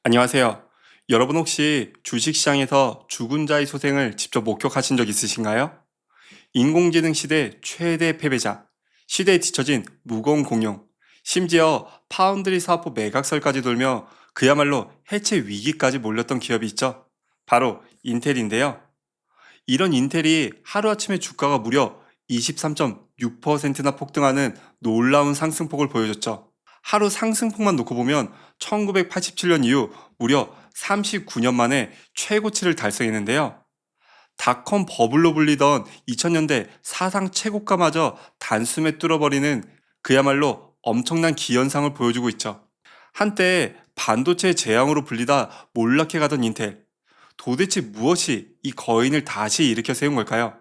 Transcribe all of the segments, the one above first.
안녕하세요. 여러분 혹시 주식시장에서 죽은 자의 소생을 직접 목격하신 적 있으신가요? 인공지능 시대 최대 패배자, 시대에 뒤처진 무거운 공룡, 심지어 파운드리 사업부 매각설까지 돌며 그야말로 해체 위기까지 몰렸던 기업이 있죠. 바로 인텔인데요. 이런 인텔이 하루아침에 주가가 무려 23.6%나 폭등하는 놀라운 상승폭을 보여줬죠. 하루 상승폭만 놓고 보면 1987년 이후 무려 39년 만에 최고치를 달성했는데요. 닷컴 버블로 불리던 2000년대 사상 최고가마저 단숨에 뚫어버리는 그야말로 엄청난 기현상을 보여주고 있죠. 한때 반도체의 재앙으로 불리다 몰락해 가던 인텔. 도대체 무엇이 이 거인을 다시 일으켜 세운 걸까요?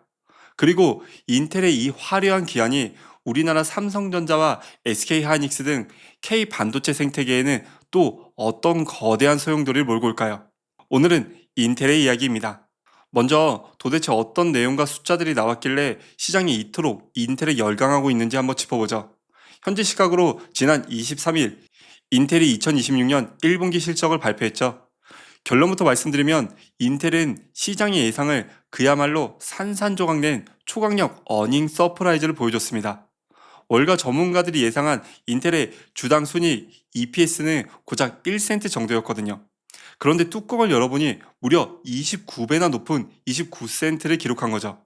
그리고 인텔의 이 화려한 기한이 우리나라 삼성전자와 SK하이닉스 등 K 반도체 생태계에는 또 어떤 거대한 소용돌이를 몰고 올까요? 오늘은 인텔의 이야기입니다. 먼저 도대체 어떤 내용과 숫자들이 나왔길래 시장이 이토록 인텔에 열광하고 있는지 한번 짚어보죠. 현재 시각으로 지난 23일 인텔이 2026년 1분기 실적을 발표했죠. 결론부터 말씀드리면 인텔은 시장의 예상을 그야말로 산산조각낸 초강력 어닝 서프라이즈를 보여줬습니다. 월가 전문가들이 예상한 인텔의 주당 순이익 EPS는 고작 1센트 정도였거든요. 그런데 뚜껑을 열어보니 무려 29배나 높은 29센트를 기록한 거죠.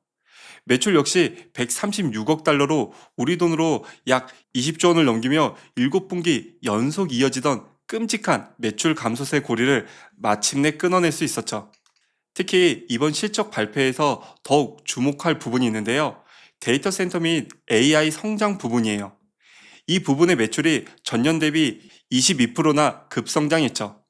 매출 역시 136억 달러로 우리 돈으로 약 20조 원을 넘기며 7분기 연속 이어지던 끔찍한 매출 감소세 고리를 마침내 끊어낼 수 있었죠. 특히 이번 실적 발표에서 더욱 주목할 부분이 있는데요. 데이터 센터 및 AI 성장 부분이에요. 이 부분의 매출이 전년 대비 22%나 급성장했죠.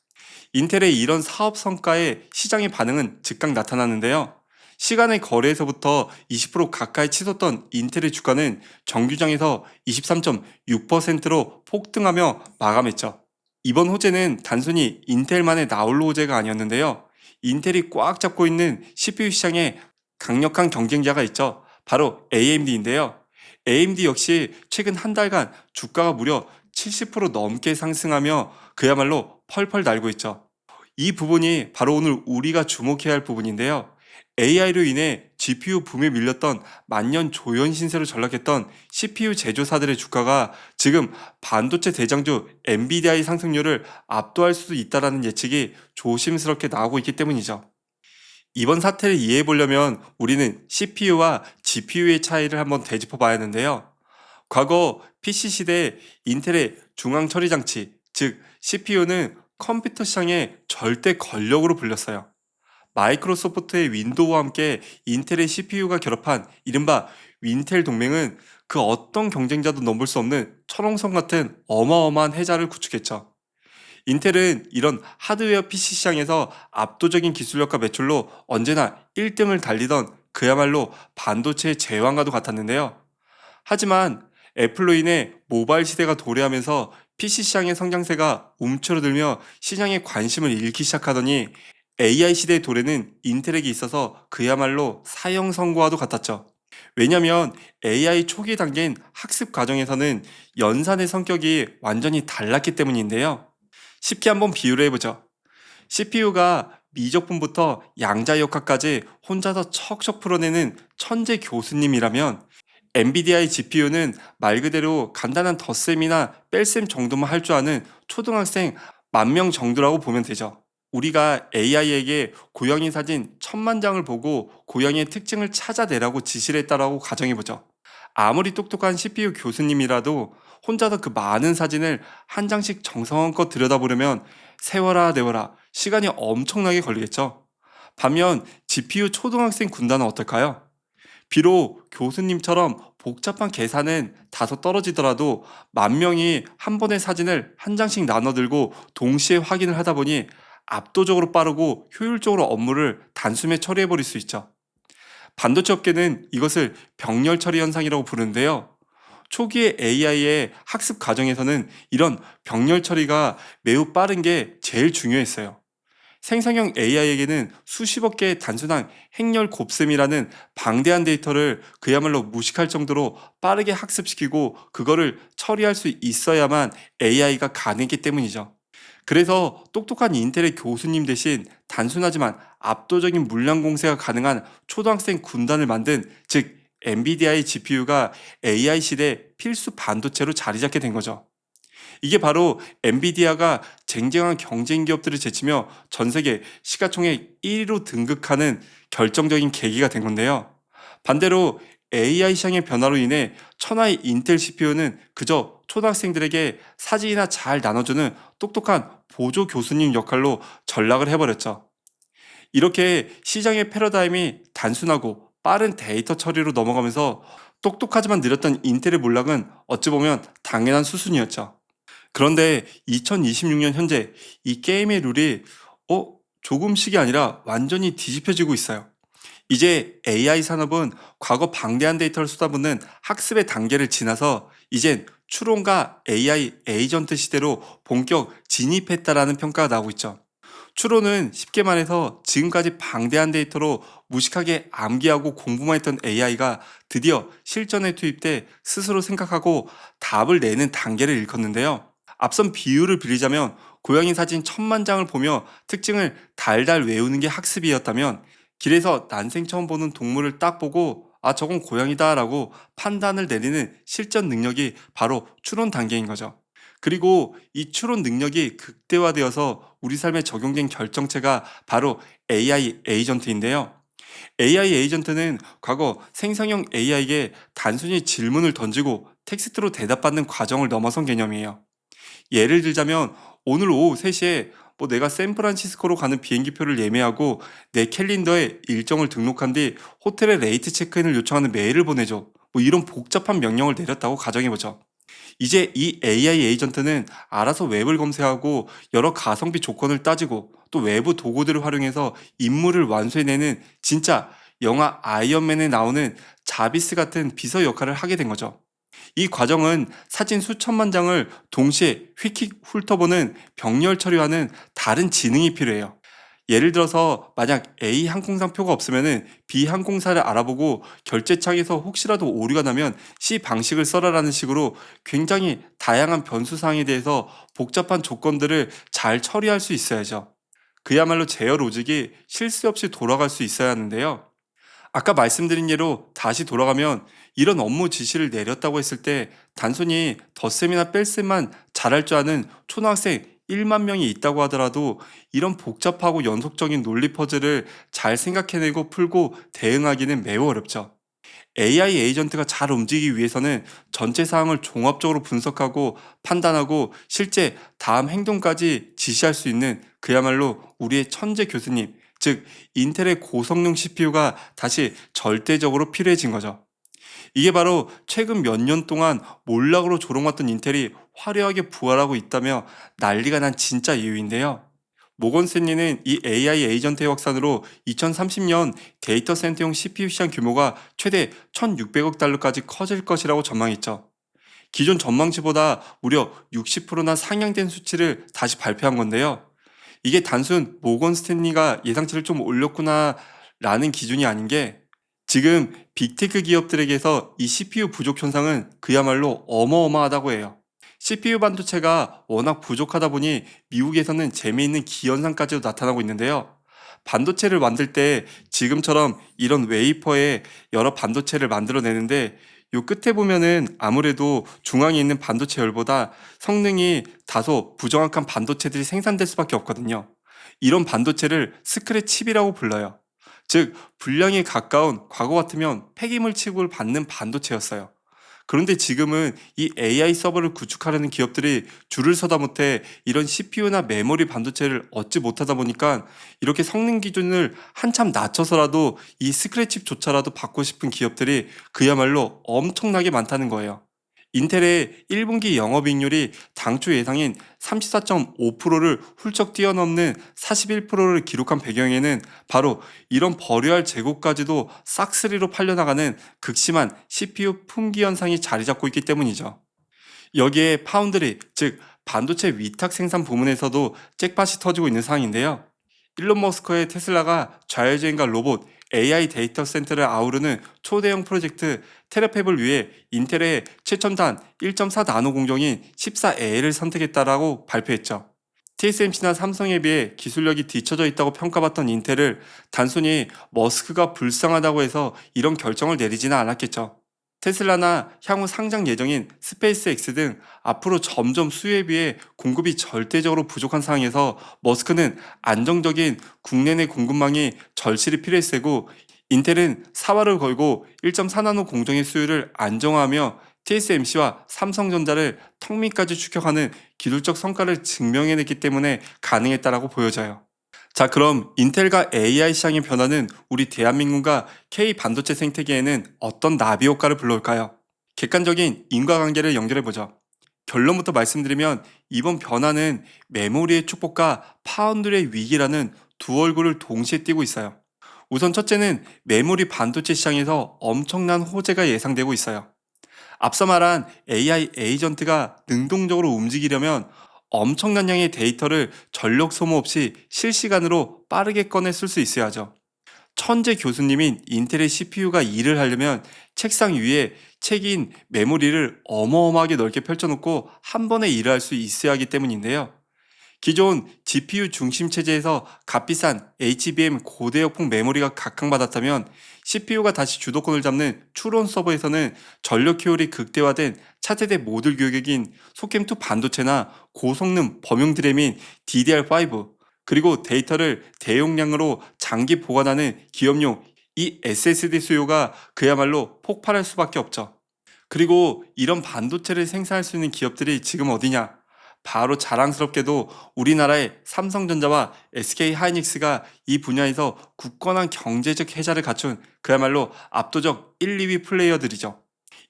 인텔의 이런 사업 성과에 시장의 반응은 즉각 나타났는데요. 시간의 거래에서부터 20% 가까이 치솟던 인텔의 주가는 정규장에서 23.6%로 폭등하며 마감했죠. 이번 호재는 단순히 인텔만의 나홀로 호재가 아니었는데요. 인텔이 꽉 잡고 있는 CPU 시장에 강력한 경쟁자가 있죠. 바로 AMD인데요. AMD 역시 최근 한 달간 주가가 무려 70% 넘게 상승하며 그야말로 펄펄 날고 있죠. 이 부분이 바로 오늘 우리가 주목해야 할 부분인데요. AI로 인해 GPU 붐에 밀렸던 만년 조연 신세로 전락했던 CPU 제조사들의 주가가 지금 반도체 대장주 엔비디아의 상승률을 압도할 수도 있다는 예측이 조심스럽게 나오고 있기 때문이죠. 이번 사태를 이해해 보려면 우리는 CPU와 GPU의 차이를 한번 되짚어 봐야 하는데요. 과거 PC 시대에 인텔의 중앙 처리 장치, 즉 CPU는 컴퓨터 시장의 절대 권력으로 불렸어요. 마이크로소프트의 윈도우와 함께 인텔의 CPU가 결합한 이른바 윈텔 동맹은 그 어떤 경쟁자도 넘볼 수 없는 철옹성 같은 어마어마한 해자를 구축했죠. 인텔은 이런 하드웨어 PC 시장에서 압도적인 기술력과 매출로 언제나 1등을 달리던 그야말로 반도체의 제왕과도 같았는데요. 하지만 애플로 인해 모바일 시대가 도래하면서 PC 시장의 성장세가 움츠러들며 시장의 관심을 잃기 시작하더니 AI 시대의 도래는 인텔에게 있어서 그야말로 사형선고와도 같았죠. 왜냐하면 AI 초기 단계인 학습 과정에서는 연산의 성격이 완전히 달랐기 때문인데요. 쉽게 한번 비유를 해보죠. CPU가 미적분부터 양자역학까지 혼자서 척척 풀어내는 천재 교수님이라면 엔비디아의 GPU는 말 그대로 간단한 덧셈이나 뺄셈 정도만 할 줄 아는 초등학생 10,000명 정도라고 보면 되죠. 우리가 AI에게 고양이 사진 1000만 장을 보고 고양이의 특징을 찾아내라고 지시를 했다라고 가정해보죠. 아무리 똑똑한 CPU 교수님이라도 혼자서 그 많은 사진을 한 장씩 정성껏 들여다보려면 세워라 내워라 시간이 엄청나게 걸리겠죠. 반면 GPU 초등학생 군단은 어떨까요? 비록 교수님처럼 복잡한 계산은 다소 떨어지더라도 10,000명이 한 번의 사진을 한 장씩 나눠 들고 동시에 확인을 하다 보니 압도적으로 빠르고 효율적으로 업무를 단숨에 처리해버릴 수 있죠. 반도체 업계는 이것을 병렬 처리 현상이라고 부르는데요. 초기의 AI의 학습 과정에서는 이런 병렬 처리가 매우 빠른 게 제일 중요했어요. 생성형 AI에게는 수십억 개의 단순한 행렬 곱셈이라는 방대한 데이터를 그야말로 무식할 정도로 빠르게 학습시키고 그거를 처리할 수 있어야만 AI가 가능했기 때문이죠. 그래서 똑똑한 인텔의 교수님 대신 단순하지만 압도적인 물량 공세가 가능한 초등학생 군단을 만든, 즉 엔비디아의 GPU가 AI 시대 필수 반도체로 자리 잡게 된 거죠. 이게 바로 엔비디아가 쟁쟁한 경쟁 기업들을 제치며 전 세계 시가총액 1위로 등극하는 결정적인 계기가 된 건데요. 반대로 AI 시장의 변화로 인해 천하의 인텔 CPU는 그저 초등학생들에게 사진이나 잘 나눠주는 똑똑한 보조 교수님 역할로 전락을 해버렸죠. 이렇게 시장의 패러다임이 단순하고 빠른 데이터 처리로 넘어가면서 똑똑하지만 느렸던 인텔의 몰락은 어찌 보면 당연한 수순이었죠. 그런데 2026년 현재 이 게임의 룰이 조금씩이 아니라 완전히 뒤집혀지고 있어요. 이제 AI 산업은 과거 방대한 데이터를 쏟아붓는 학습의 단계를 지나서 이젠 추론과 AI 에이전트 시대로 본격 진입했다라는 평가가 나오고 있죠. 추론은 쉽게 말해서 지금까지 방대한 데이터로 무식하게 암기하고 공부만 했던 AI가 드디어 실전에 투입돼 스스로 생각하고 답을 내는 단계를 일컫는데요. 앞선 비유를 빌리자면 고양이 사진 1000만 장을 보며 특징을 달달 외우는 게 학습이었다면, 길에서 난생 처음 보는 동물을 딱 보고 저건 고양이다 라고 판단을 내리는 실전 능력이 바로 추론 단계인 거죠. 그리고 이 추론 능력이 극대화되어서 우리 삶에 적용된 결정체가 바로 AI 에이전트인데요. AI 에이전트는 과거 생성형 AI에게 단순히 질문을 던지고 텍스트로 대답받는 과정을 넘어선 개념이에요. 예를 들자면 오늘 오후 3시에 내가 샌프란시스코로 가는 비행기표를 예매하고 내 캘린더에 일정을 등록한 뒤 호텔의 레이트 체크인을 요청하는 메일을 보내줘. 이런 복잡한 명령을 내렸다고 가정해보죠. 이제 이 AI 에이전트는 알아서 웹을 검색하고 여러 가성비 조건을 따지고 또 외부 도구들을 활용해서 임무를 완수해내는, 진짜 영화 아이언맨에 나오는 자비스 같은 비서 역할을 하게 된 거죠. 이 과정은 사진 수천만 장을 동시에 휙휙 훑어보는 병렬 처리와는 다른 지능이 필요해요. 예를 들어서 만약 A 항공사 표가 없으면 B 항공사를 알아보고 결제창에서 혹시라도 오류가 나면 C 방식을 써라라는 식으로 굉장히 다양한 변수 사항에 대해서 복잡한 조건들을 잘 처리할 수 있어야죠. 그야말로 제어 로직이 실수 없이 돌아갈 수 있어야 하는데요. 아까 말씀드린 예로 다시 돌아가면 이런 업무 지시를 내렸다고 했을 때 단순히 덧셈이나 뺄셈만 잘할 줄 아는 초등학생 1만 명이 있다고 하더라도 이런 복잡하고 연속적인 논리 퍼즐을 잘 생각해내고 풀고 대응하기는 매우 어렵죠. AI 에이전트가 잘 움직이기 위해서는 전체 사항을 종합적으로 분석하고 판단하고 실제 다음 행동까지 지시할 수 있는 그야말로 우리의 천재 교수님, 즉 인텔의 고성능 CPU가 다시 절대적으로 필요해진 거죠. 이게 바로 최근 몇 년 동안 몰락으로 조롱받던 인텔이 화려하게 부활하고 있다며 난리가 난 진짜 이유인데요. 모건 스탠리는 이 AI 에이전트의 확산으로 2030년 데이터 센터용 CPU 시장 규모가 최대 1,600억 달러까지 커질 것이라고 전망했죠. 기존 전망치보다 무려 60%나 상향된 수치를 다시 발표한 건데요. 이게 단순 모건 스탠리가 예상치를 좀 올렸구나 라는 기준이 아닌 게, 지금 빅테크 기업들에게서 이 CPU 부족 현상은 그야말로 어마어마하다고 해요. CPU 반도체가 워낙 부족하다 보니 미국에서는 재미있는 기현상까지도 나타나고 있는데요. 반도체를 만들 때 지금처럼 이런 웨이퍼에 여러 반도체를 만들어내는데, 요 끝에 보면은 아무래도 중앙에 있는 반도체 열보다 성능이 다소 부정확한 반도체들이 생산될 수밖에 없거든요. 이런 반도체를 스크래칩이라고 불러요. 즉 불량에 가까운, 과거 같으면 폐기물 취급을 받는 반도체였어요. 그런데 지금은 이 AI 서버를 구축하려는 기업들이 줄을 서다 못해 이런 CPU나 메모리 반도체를 얻지 못하다 보니까 이렇게 성능 기준을 한참 낮춰서라도 이 스크래칩조차라도 받고 싶은 기업들이 그야말로 엄청나게 많다는 거예요. 인텔의 1분기 영업이익률이 당초 예상인 34.5%를 훌쩍 뛰어넘는 41%를 기록한 배경에는 바로 이런 버려야 할 재고까지도 싹쓸이로 팔려나가는 극심한 CPU 품귀 현상이 자리 잡고 있기 때문이죠. 여기에 파운드리, 즉 반도체 위탁 생산 부문에서도 잭팟이 터지고 있는 상황인데요. 일론 머스크의 테슬라가 자율주행과 로봇, AI 데이터 센터를 아우르는 초대형 프로젝트 테라팹을 위해 인텔의 최첨단 1.4 나노 공정인 14A를 선택했다라고 발표했죠. TSMC나 삼성에 비해 기술력이 뒤처져 있다고 평가받던 인텔을 단순히 머스크가 불쌍하다고 해서 이런 결정을 내리지는 않았겠죠. 테슬라나 향후 상장 예정인 스페이스X 등 앞으로 점점 수요에 비해 공급이 절대적으로 부족한 상황에서 머스크는 안정적인 국내 내 공급망이 절실히 필요했을 테고, 인텔은 사활을 걸고 1.4나노 공정의 수요를 안정화하며 TSMC와 삼성전자를 턱 밑까지 추격하는 기술적 성과를 증명해냈기 때문에 가능했다라고 보여져요. 자, 그럼 인텔과 AI 시장의 변화는 우리 대한민국과 K 반도체 생태계에는 어떤 나비 효과를 불러올까요? 객관적인 인과관계를 연결해보죠. 결론부터 말씀드리면 이번 변화는 메모리의 축복과 파운드리의 위기라는 두 얼굴을 동시에 띠고 있어요. 우선 첫째는 메모리 반도체 시장에서 엄청난 호재가 예상되고 있어요. 앞서 말한 AI 에이전트가 능동적으로 움직이려면 엄청난 양의 데이터를 전력 소모 없이 실시간으로 빠르게 꺼내 쓸 수 있어야죠. 천재 교수님인 인텔의 CPU가 일을 하려면 책상 위에 책인 메모리를 어마어마하게 넓게 펼쳐놓고 한 번에 일을 할 수 있어야 하기 때문인데요. 기존 GPU 중심 체제에서 값비싼 HBM 고대역폭 메모리가 각광받았다면 CPU가 다시 주도권을 잡는 추론 서버에서는 전력 효율이 극대화된 차세대 모듈 규격인 소캠2 반도체나 고성능 범용 드램인 DDR5, 그리고 데이터를 대용량으로 장기 보관하는 기업용 이 SSD 수요가 그야말로 폭발할 수밖에 없죠. 그리고 이런 반도체를 생산할 수 있는 기업들이 지금 어디냐? 바로 자랑스럽게도 우리나라의 삼성전자와 SK하이닉스가 이 분야에서 굳건한 경제적 혜자를 갖춘 그야말로 압도적 1, 2위 플레이어들이죠.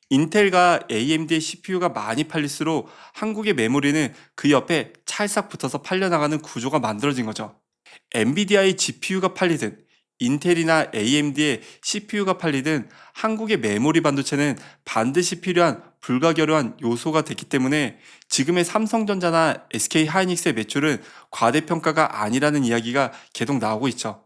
인텔과 AMD의 CPU가 많이 팔릴수록 한국의 메모리는 그 옆에 찰싹 붙어서 팔려나가는 구조가 만들어진 거죠. 엔비디아의 GPU가 팔리든 인텔이나 AMD의 CPU가 팔리든 한국의 메모리 반도체는 반드시 필요한 불가결한 요소가 됐기 때문에 지금의 삼성전자나 SK하이닉스의 매출은 과대평가가 아니라는 이야기가 계속 나오고 있죠.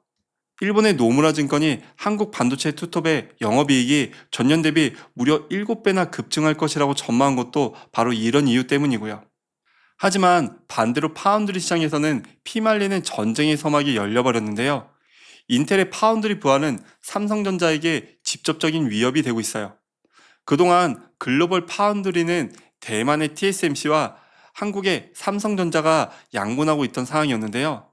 일본의 노무라 증권이 한국 반도체 투톱의 영업이익이 전년 대비 무려 7배나 급증할 것이라고 전망한 것도 바로 이런 이유 때문이고요. 하지만 반대로 파운드리 시장에서는 피말리는 전쟁의 서막이 열려버렸는데요. 인텔의 파운드리 부활은 삼성전자에게 직접적인 위협이 되고 있어요. 그동안 글로벌 파운드리는 대만의 TSMC와 한국의 삼성전자가 양분하고 있던 상황이었는데요.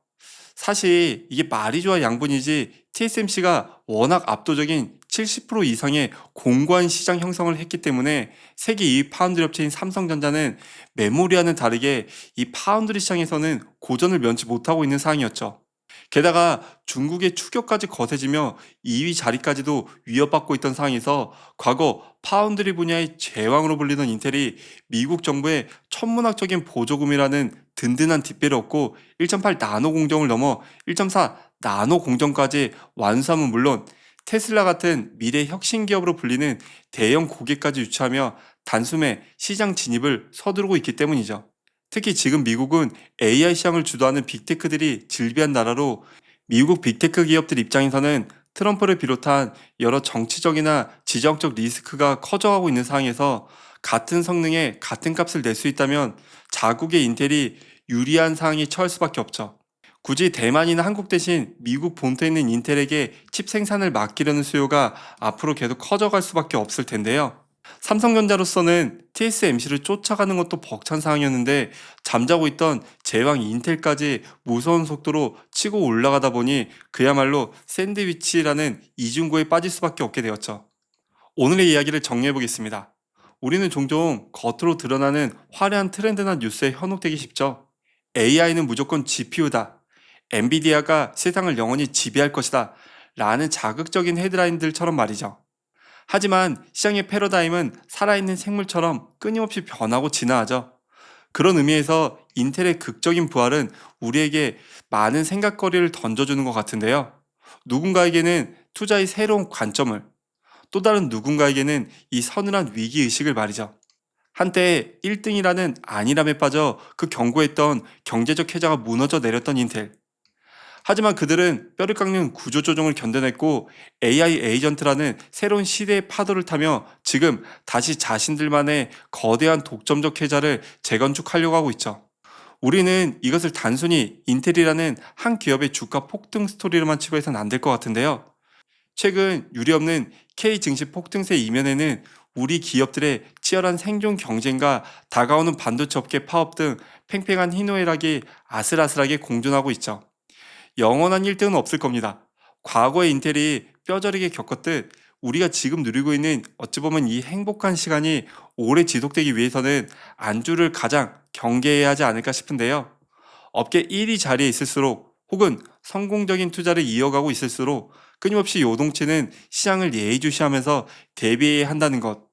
사실 이게 말이 좋아 양분이지 TSMC가 워낙 압도적인 70% 이상의 공고한 시장 형성을 했기 때문에 세계 2위 파운드리 업체인 삼성전자는 메모리와는 다르게 이 파운드리 시장에서는 고전을 면치 못하고 있는 상황이었죠. 게다가 중국의 추격까지 거세지며 2위 자리까지도 위협받고 있던 상황에서 과거 파운드리 분야의 제왕으로 불리던 인텔이 미국 정부의 천문학적인 보조금이라는 든든한 뒷배를 얻고 1.8 나노 공정을 넘어 1.4 나노 공정까지 완수함은 물론 테슬라 같은 미래 혁신 기업으로 불리는 대형 고객까지 유치하며 단숨에 시장 진입을 서두르고 있기 때문이죠. 특히 지금 미국은 AI 시장을 주도하는 빅테크들이 즐비한 나라로 미국 빅테크 기업들 입장에서는 트럼프를 비롯한 여러 정치적이나 지정적 리스크가 커져가고 있는 상황에서 같은 성능에 같은 값을 낼 수 있다면 자국의 인텔이 유리한 상황이 처할 수밖에 없죠. 굳이 대만이나 한국 대신 미국 본토에 있는 인텔에게 칩 생산을 맡기려는 수요가 앞으로 계속 커져갈 수밖에 없을 텐데요. 삼성전자로서는 TSMC를 쫓아가는 것도 벅찬 상황이었는데 잠자고 있던 제왕 인텔까지 무서운 속도로 치고 올라가다 보니 그야말로 샌드위치라는 이중고에 빠질 수밖에 없게 되었죠. 오늘의 이야기를 정리해 보겠습니다. 우리는 종종 겉으로 드러나는 화려한 트렌드나 뉴스에 현혹되기 쉽죠. AI는 무조건 GPU다. 엔비디아가 세상을 영원히 지배할 것이다. 라는 자극적인 헤드라인들처럼 말이죠. 하지만 시장의 패러다임은 살아있는 생물처럼 끊임없이 변하고 진화하죠. 그런 의미에서 인텔의 극적인 부활은 우리에게 많은 생각거리를 던져주는 것 같은데요. 누군가에게는 투자의 새로운 관점을, 또 다른 누군가에게는 이 서늘한 위기의식을 말이죠. 한때 1등이라는 안일함에 빠져 그 견고했던 경제적 혜자가 무너져 내렸던 인텔. 하지만 그들은 뼈를 깎는 구조조정을 견뎌냈고 AI 에이전트라는 새로운 시대의 파도를 타며 지금 다시 자신들만의 거대한 독점적 혜자를 재건축하려고 하고 있죠. 우리는 이것을 단순히 인텔이라는 한 기업의 주가 폭등 스토리로만 치부해서는 안 될 것 같은데요. 최근 유례 없는 K 증시 폭등세 이면에는 우리 기업들의 치열한 생존 경쟁과 다가오는 반도체 업계 파업 등 팽팽한 희노애락이 아슬아슬하게 공존하고 있죠. 영원한 1등은 없을 겁니다. 과거의 인텔이 뼈저리게 겪었듯 우리가 지금 누리고 있는 어찌 보면 이 행복한 시간이 오래 지속되기 위해서는 안주를 가장 경계해야 하지 않을까 싶은데요. 업계 1위 자리에 있을수록 혹은 성공적인 투자를 이어가고 있을수록 끊임없이 요동치는 시장을 예의주시하면서 대비해야 한다는 것.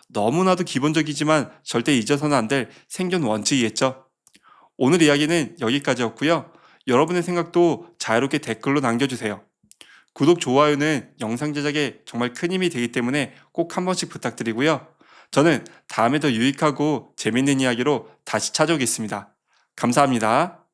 너무나도 기본적이지만 절대 잊어서는 안 될 생존 원칙이겠죠. 오늘 이야기는 여기까지였고요. 여러분의 생각도 자유롭게 댓글로 남겨주세요. 구독, 좋아요는 영상 제작에 정말 큰 힘이 되기 때문에 꼭 한 번씩 부탁드리고요. 저는 다음에 더 유익하고 재밌는 이야기로 다시 찾아오겠습니다. 감사합니다.